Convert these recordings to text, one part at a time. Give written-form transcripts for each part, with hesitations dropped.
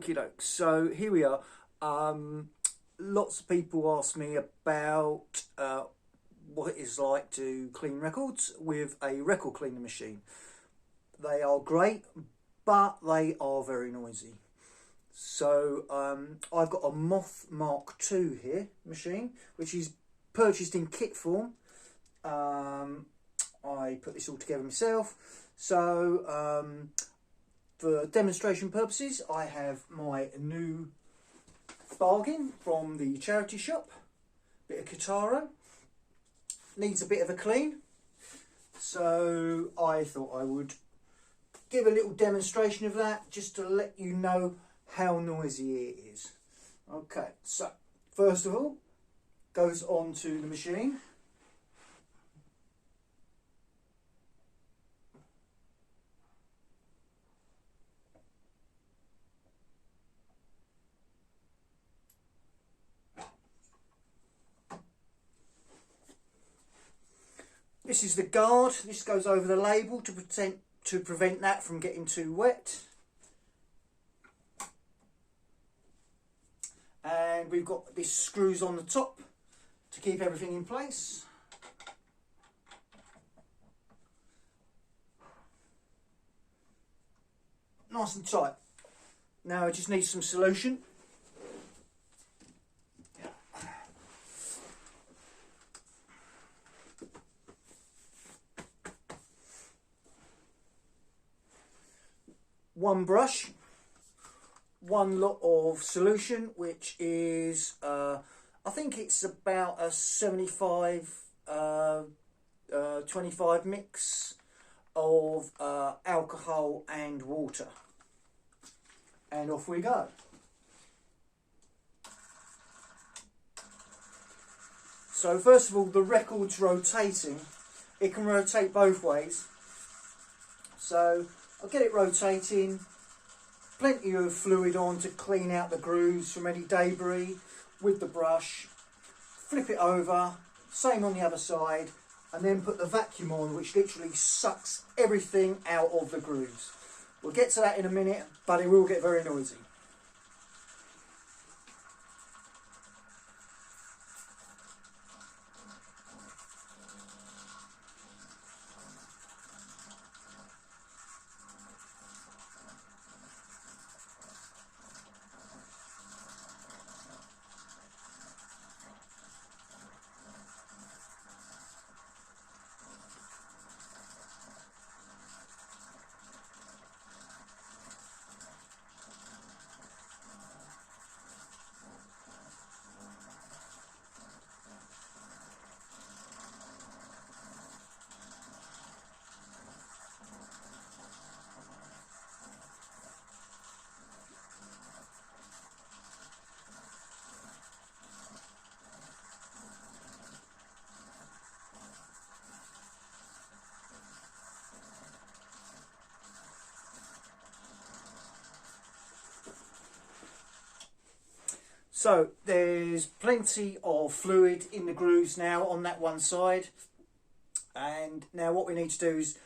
Okie doke. So here we are. Lots of people ask me about what it is like to clean records with a record cleaner machine. They are great, but they are very noisy. So I've got a Moth Mark II here machine, which is purchased in kit form. I put this all together myself. So for demonstration purposes, I have my new bargain from the charity shop, bit of Kitaro. Needs a bit of a clean, so I thought I would give a little demonstration of that just to let you know how noisy it is. Okay, so first of all, goes onto the machine. This is the guard. This goes over the label to prevent that from getting too wet. And we've got these screws on the top to keep everything in place. Nice and tight. Now I just need some solution. One brush, one lot of solution, which is I think it's about a 75 25 mix of alcohol and water, and off we go. So first of all, the record's rotating. It can rotate both ways, so I'll get it rotating, plenty of fluid on to clean out the grooves from any debris with the brush, flip it over, same on the other side, and then put the vacuum on, which literally sucks everything out of the grooves. We'll get to that in a minute, but it will get very noisy. So there's plenty of fluid in the grooves now on that one side, and now what we need to do is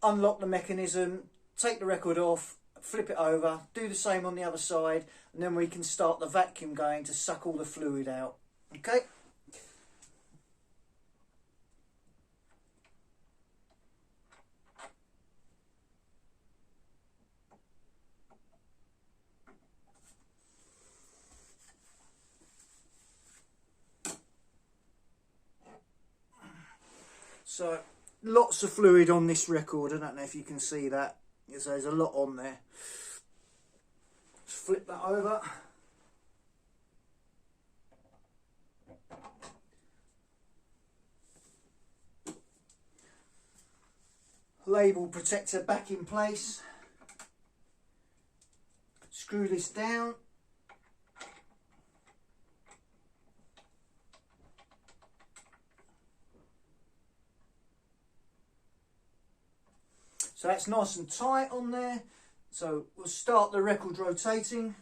unlock the mechanism, take the record off, flip it over, do the same on the other side, and then we can start the vacuum going to suck all the fluid out. Okay. So lots of fluid on this record. I don't know if you can see that. There's a lot on there. Let's flip that over. Label protector back in place. Screw this down. So that's nice and tight on there. So we'll start the record rotating.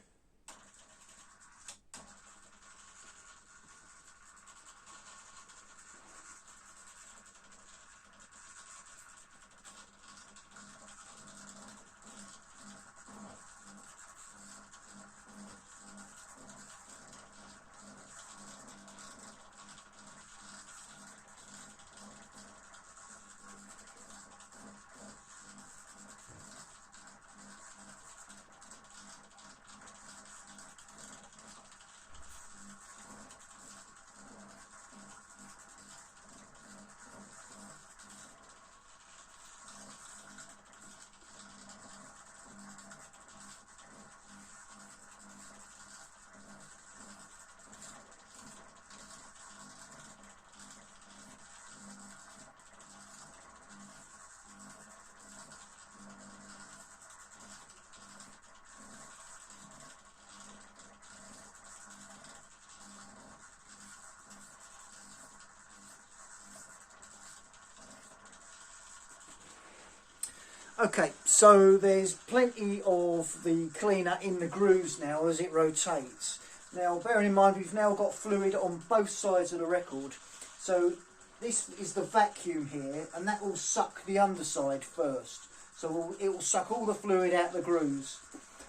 Okay, so there's plenty of the cleaner in the grooves now as it rotates. Now, bearing in mind we've now got fluid on both sides of the record, so this is the vacuum here, and that will suck the underside first. So it will suck all the fluid out the grooves.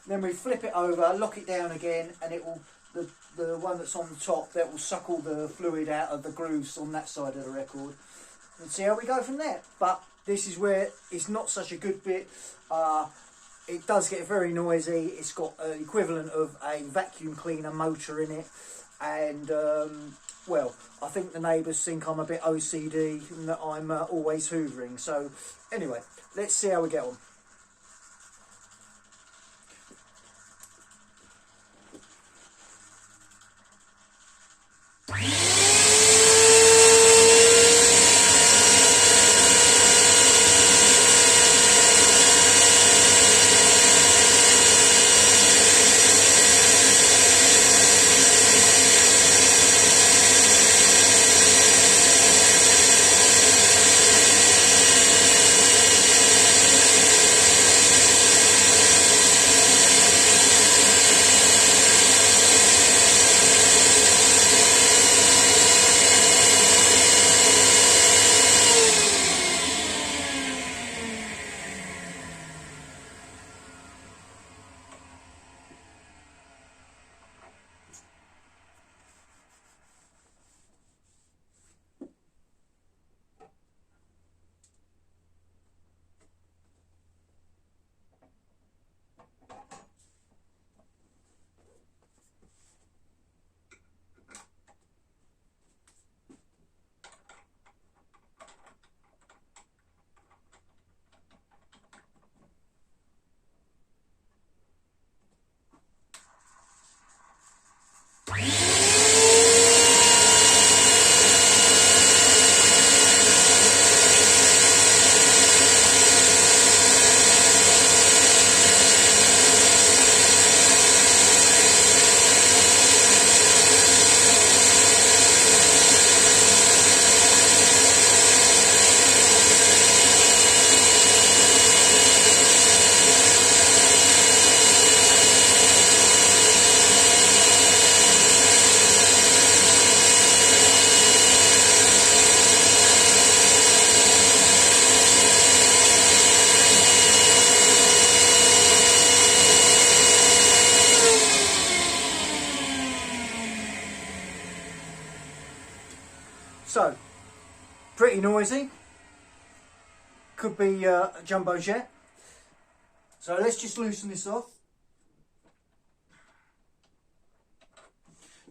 Then we flip it over, lock it down again, and it will the one that's on the top, that will suck all the fluid out of the grooves on that side of the record. And see how we go from there. But this is where it's not such a good bit. It does get very noisy. It's got an equivalent of a vacuum cleaner motor in it, and well, I think the neighbours think I'm a bit OCD and that I'm always hoovering. So anyway, let's see how we get on. So, pretty noisy. Could be a jumbo jet. So let's just loosen this off.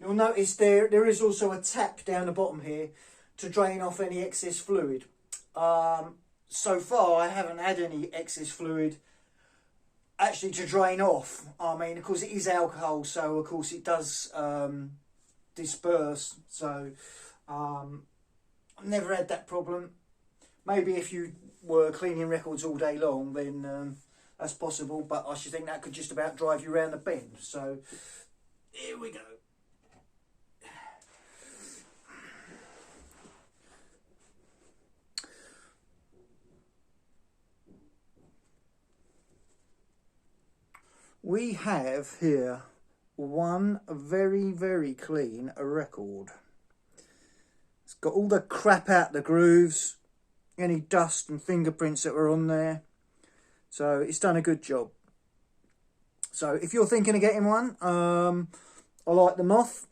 You'll notice there is also a tap down the bottom here to drain off any excess fluid. So far I haven't had any excess fluid actually to drain off. I mean, of course it is alcohol, so of course it does disperse. So I've never had that problem. Maybe if you were cleaning records all day long, then that's possible, but I should think that could just about drive you around the bend. So here we go. We have here one very, very clean record. It's got all the crap out the grooves, any dust and fingerprints that were on there. So it's done a good job. So if you're thinking of getting one, I like the Moth.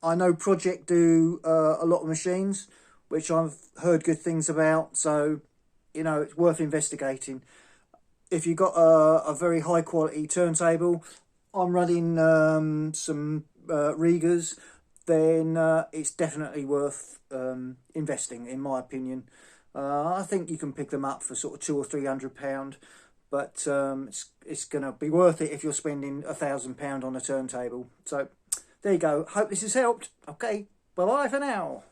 I know Project do a lot of machines, which I've heard good things about. So, you know, it's worth investigating. If you've got a very high quality turntable, I'm running some Rigas, then it's definitely worth investing, in my opinion. I think you can pick them up for sort of £200 or £300, but it's going to be worth it if you're spending £1,000 on a turntable. So there you go. Hope this has helped. Okay, bye bye for now.